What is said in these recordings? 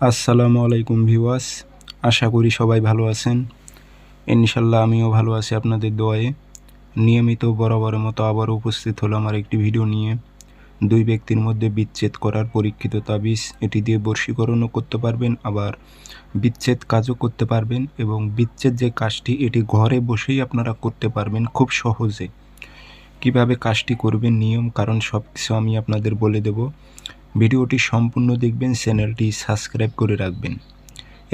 আসসালামু আলাইকুম ভিউয়ার্স, আশা করি সবাই ভালো আছেন। ইনশাল্লাহ আমিও ভালো আছি আপনাদের দোয়ায়। নিয়মিত বরাবরের মতো আবারও উপস্থিত হলাম আর একটি ভিডিও নিয়ে। দুই ব্যক্তির মধ্যে বিচ্ছেদ করার পরীক্ষিত তাবিজ, এটি দিয়ে বশীকরণও করতে পারবেন, আবার বিচ্ছেদ কাজও করতে পারবেন। এবং বিচ্ছেদ যে কাজটি, এটি ঘরে বসেই আপনারা করতে পারবেন খুব সহজে। কিভাবে কাজটি করবেন, নিয়ম কারণ সব কিছু আমি আপনাদের বলে দেব। ভিডিওটি সম্পূর্ণ দেখবেন, চ্যানেলটি সাবস্ক্রাইব করে রাখবেন।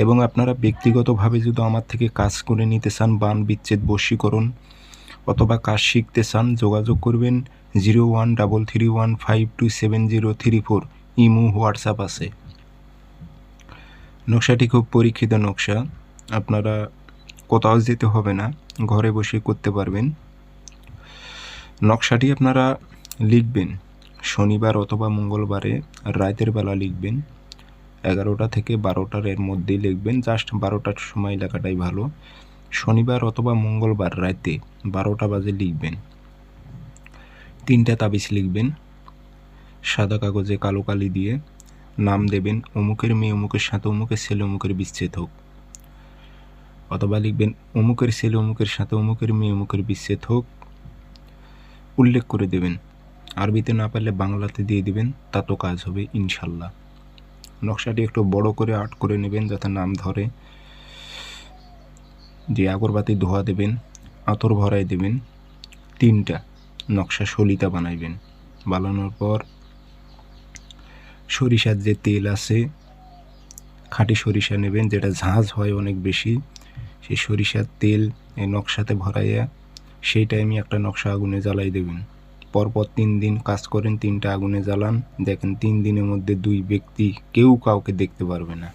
এবং আপনারা ব্যক্তিগতভাবে যদি আমার থেকে কাজ করে নিতে চান, বান বিচ্ছেদ বশীকরণ অথবা কাজ শিখতে চান, যোগাযোগ করবেন 013315270034। ইমো, হোয়াটসঅ্যাপ আছে। নকশাটি খুব পরীক্ষিত নকশা, আপনারা কোথাও যেতে হবে না, ঘরে বসে করতে পারবেন। নকশাটি আপনারা লিখবেন শনিবার অথবা মঙ্গলবারে রাতের বেলা লিখবেন। 11টা থেকে 12টার এর মধ্যেই লিখবেন, জাস্ট 12টার সময় লেখাটাই ভালো। শনিবার অথবা মঙ্গলবার রাতে 12টা বাজে লিখবেন। 3টা তাবিজ লিখবেন সাদা কাগজে কালো কালি দিয়ে। নাম দেবেন অমুকের মেয়ে অমুকের সাথে অমুকের ছেলে অমুকের বিচ্ছেদ হোক, অথবা লিখবেন অমুকের ছেলে অমুকের সাথে অমুকের মেয়ে অমুকের বিচ্ছেদ হোক। উল্লেখ করে দেবেন, আরবিতে না পারলে বাংলাতে দিয়ে দিবেন, তাতেও কাজ হবে ইনশাল্লাহ। নকশাটি একটু বড় করে আর্ট করে নেবেন যাতে নাম ধরে। যে আগরবাতি ধোয়া দেবেন, আতর ভরাই দেবেন। 3টা নকশা সলিতা বানাইবেন। বানানোর পর সরিষার যে তেল আছে, খাঁটি সরিষা নেবেন, যেটা ঝাঁঝ হয় অনেক বেশি। সেই সরিষার তেল এই নকশাতে ভরাইয়া সেই টাইমে একটা নকশা আগুনে জ্বালাই দেবেন। পরপর 3 দিন কাজ করেন, 3টা আগুনে জ্বালান। দেখেন 3 দিনের মধ্যে 2 ব্যক্তি কেউ কাউকে দেখতে পারবে না।